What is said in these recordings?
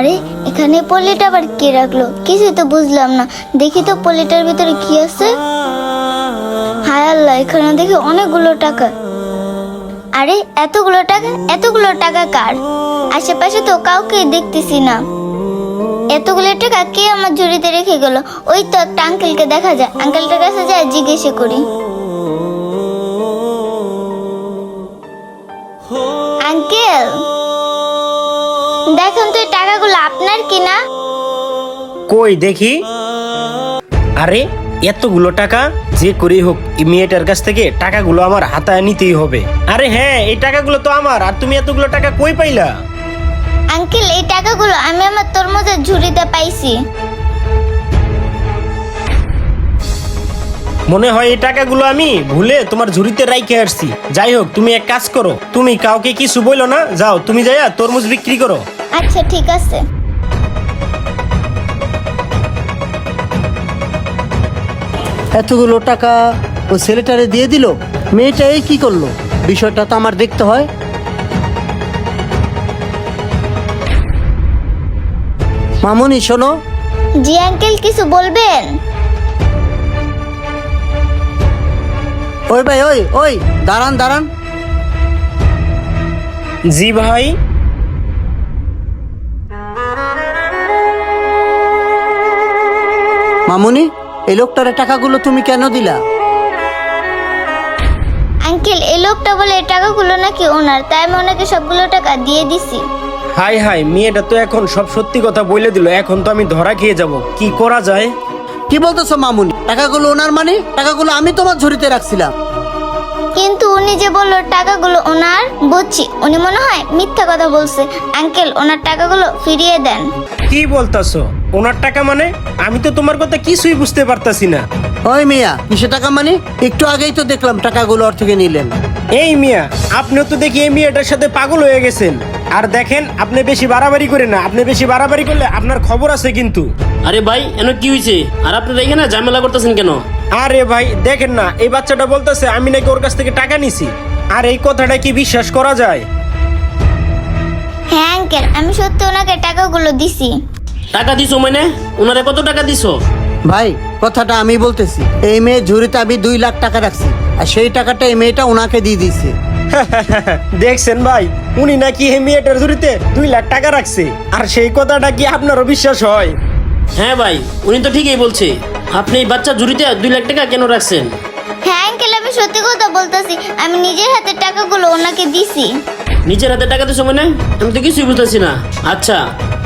আরে এখানে পলিটা আবার কে রাখলো? কিছুই তো বুঝলাম না। দেখি তো পলিটার ভিতরে কি আছে। হায় আল্লাহ, এখানে দেখি অনেকগুলো টাকা। আরে এতগুলো টাকা কার? আশেপাশে তো কাউকে দেখতেছি না। এতগুলো টাকা কে আমার ঝুড়িতে রেখে গেল? ওই তো একটা আঙ্কেলকে দেখা যায়, আঙ্কেলটার কাছে যায় জিজ্ঞেস করি। আঙ্কেল, দেখুন তো এই টাকাগুলো আপনার কিনা? কই দেখি। আরে এতগুলো টাকা, যে করেই হোক এই মেয়েটার কাছ থেকে টাকাগুলো আমার হাতায় নিতেই হবে। আরে হ্যাঁ, এই টাকাগুলো তো আমার। আর তুমি এতগুলো টাকা কই পাইলা? আঙ্কেল, এই টাকাগুলো আমি আমার তরমুজের ঝুড়িতে পাইছি। মনে হয় এই টাকাগুলো আমি ভুলে তোমার ঝুড়িতে রাইখে আসছি। যাই হোক, তুমি এক কাজ করো, তুমি কাউকে কিছু বইলো না, যাও তুমি যাইয়া তরমুজ বিক্রি করো। আচ্ছা ঠিক আছে। এতগুলো টাকা ও ছেলেটারে দিয়ে দিল, মেয়েটা এই কি করলো? বিষয়টা তো আমার দেখতে হয়। মামুনি শোনো। জি আঙ্কেল, কিছু বলবেন? ওই ভাই, ওই ওই দাঁড়ান দাঁড়ান। জি ভাই। মামুনি, এই লোকটারে টাকাগুলো তুমি কেন দিলা? আঙ্কেল, এই লোকটা বলে এই টাকাগুলো নাকি ওনার, তাই আমি ওনাকে সবগুলো টাকা দিয়ে দিছি। হাই হাই, মেয়েটা তো এখন সব সত্যি কথা বলে দিল। এখন তো আমি ধরা খেয়ে যাব। কি করা যায়? কি বলতেছো মামুনি? টাকাগুলো ওনার মানে? টাকাগুলো আমি তোমার ঝুড়িতে রাখছিলাম। কিন্তু উনি যে বললো টাকাগুলো ওনার, বুঝছি উনি মনে হয় মিথ্যা কথা বলছে। আঙ্কেল, ওনার টাকাগুলো ফিরিয়ে দেন। কি বলতাছো? ওনার টাকা মানে? আমি তো তোমার কথা কিছুই বুঝতে পারতাছি না। ওই মিয়া, কিসে টাকা মানে? একটু আগেই তো দেখলাম টাকাগুলো ওর থেকে নিলেন। এই মিয়া, আপনিও তো দেখি এই মেয়েটার সাথে পাগল হয়ে গেছেন। আর দেখেন, আপনি বেশি বাড়াবাড়ি করেন না। আপনি বেশি বাড়াবাড়ি করলে আপনার খবর আছে কিন্তু। আরে ভাই, এনে কি হয়েছে? আর আপনারা এখানে ঝামেলা করতেছেন কেন? আরে ভাই দেখেন না, এই বাচ্চাটা বলতেছে আমি নাকি ওর কাছ থেকে টাকা নিছি। আর এই কথাটা কি বিশ্বাস করা যায়? হ্যাঁ আঙ্কেল, আমি সত্যি ওনাকে টাকাগুলো দিছি। টাকা দিছো মানে? ওনারে কত টাকা দিছো? ভাই, কথাটা আমি বলতেছি। এই মেয়ে ঝুড়িতে আমি 2 লাখ টাকা রাখছি, আর সেই টাকাটা এই মেয়েটা ওনাকে দিয়ে দিছে। দেখছেন ভাই, উনি নাকি এই মেয়েটার ঝুড়িতে 2 লাখ টাকা রাখছে। আর সেই কথাটা কি আপনারও বিশ্বাস হয়? হ্যাঁ ভাই, উনি তো ঠিকই বলছে। আপনি এই বাচ্চা ঝুড়িতে 2 লাখ টাকা কেন রাখছেন? হ্যাঁ আঙ্কেল, আমি সত্যি কথা বলতেছি। আমি নিজের হাতে টাকাগুলো ওনাকে দিছি। নিজের হাতে টাকা দিছো মানে? আমি তো কিছুই বুঝতেছি না। আচ্ছা,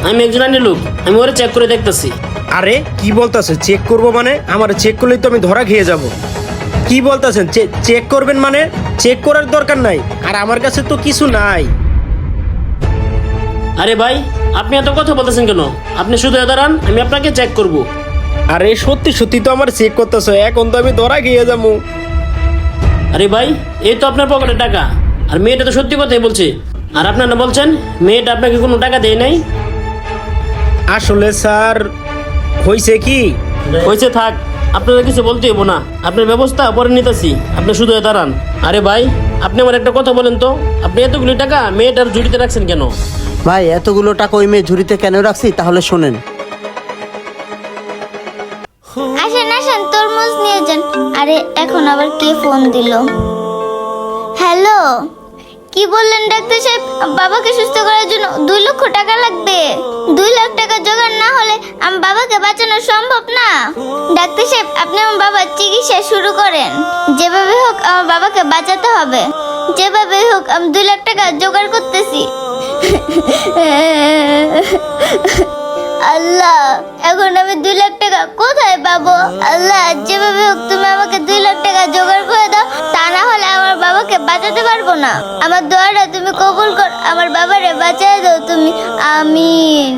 আমি একজন আনি লোক, আমি ওরে চেক করে দেখতেছি। আরে কি বলতাছে চেক করব মানে? আমার চেক করলেই তো আমি ধরা খেয়ে যাব। কি বলতাছেন চেক করবেন মানে? চেক করার দরকার নাই, আর আমার কাছে তো কিছু নাই। আরে ভাই, আপনি এত কথা বলতেছেন কেন? আপনি শুধু দাঁড়ান, আমি আপনাকে চেক করব। আরে সত্যি সত্যি তো আমার চেক করতেছে, এখন তো আমি ধরা খেয়ে যাবো। আরে ভাই, এই তো আপনার পকেটে টাকা। আর মেয়েটা তো সত্যি কথাই বলছে। আর আপনারা বলছেন মেয়েটা আপনাকে কোনো টাকা দেয় নাই। আসলে স্যার, হয়েছে কি, হয়েছে থাক, আপনারা কিছু বলতে হবো না। আপনার ব্যবস্থা পরে নিতেছি, আপনি শুধু দাঁড়ান। আরে ভাই, আপনি আমার একটা কথা বলেন তো, আপনি এতগুলি টাকা মেয়েটার জুড়িতে রাখছেন কেন? ভাই, এতগুলো টাকা ওই মেয়ে ঝুড়িতে কেন রাখছি তাহলে শোনেন। আসেন আসেন, তরমুজ নিয়ে যান। আরে এখন আবার কে ফোন দিল? হ্যালো, কি বললেন ডাক্তার সাহেব? বাবাকে সুস্থ করার জন্য 2 লক্ষ টাকা লাগবে। 2 লাখ টাকা জোগাড় না হলে আমার বাবাকে বাঁচানো সম্ভব না। ডাক্তার সাহেব, আপনি আমার বাবার চিকিৎসা শুরু করেন। যেভাবে হোক আমার বাবাকে বাঁচাতে হবে। যেভাবে হোক আমি 2 লাখ টাকা জোগাড় করতেছি। আল্লাহ, এখন আমি 2 লাখ টাকা কোথায় পাবো? আল্লাহ, যেভাবে হোক তুমি আমাকে 2 লাখ টাকা জোগাড় করে দাও, তা না হলে আমার বাবাকে বাঁচাতে পারবো না। আমার দোয়াটা তুমি কবুল কর, আমার বাবারে বাঁচায় দাও তুমি। আমিন।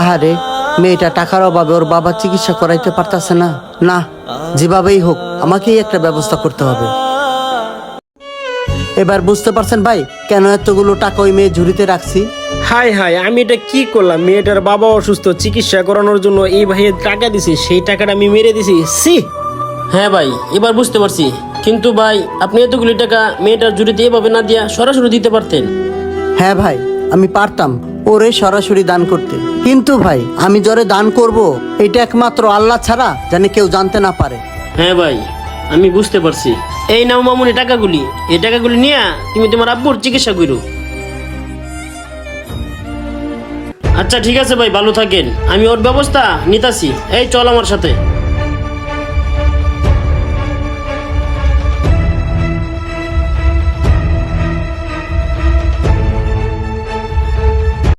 আহারে, মেয়েটা টাকার অভাবে ওর বাবার চিকিৎসা করাইতে পারতাছে না। না, যেভাবেই হোক আমাকেই একটা ব্যবস্থা করতে হবে। এবার বুঝতে পারছেন ভাই, কেন এতগুলো টাকা ওই মেয়ে ঝুড়িতে রাখছি? হাই হাই, আমি এটা কি করলাম? মেয়েটার বাবা অসুস্থ, চিকিৎসা করানোর জন্য এই ভাইয়ের টাকা দিছি, সেই টাকাটা আমি মেরে দিছি। সি। হ্যাঁ ভাই, এবার বুঝতে পারছি কিন্তু ভাই আপনি এতগুলি টাকা মেয়েটার জুড়িতে এভাবে না দিয়া সরাসরি দিতে পারতেন। হ্যাঁ ভাই, আমি পারতাম ওরে সরাসরি দান করতে, কিন্তু ভাই আমি জরে দান করব এটা একমাত্র আল্লাহ ছাড়া জানি কেউ জানতে না পারে। হ্যাঁ ভাই, আমি বুঝতে পারছি। এই নাও মামুনি টাকাগুলি, এই টাকাগুলি নিয়ে তুমি তোমার আব্বুর চিকিৎসা করো। আচ্ছা ঠিক আছে ভাই, ভালো থাকেন, আমি ওর ব্যবস্থা নিতাছি। এই চল আমার সাথে।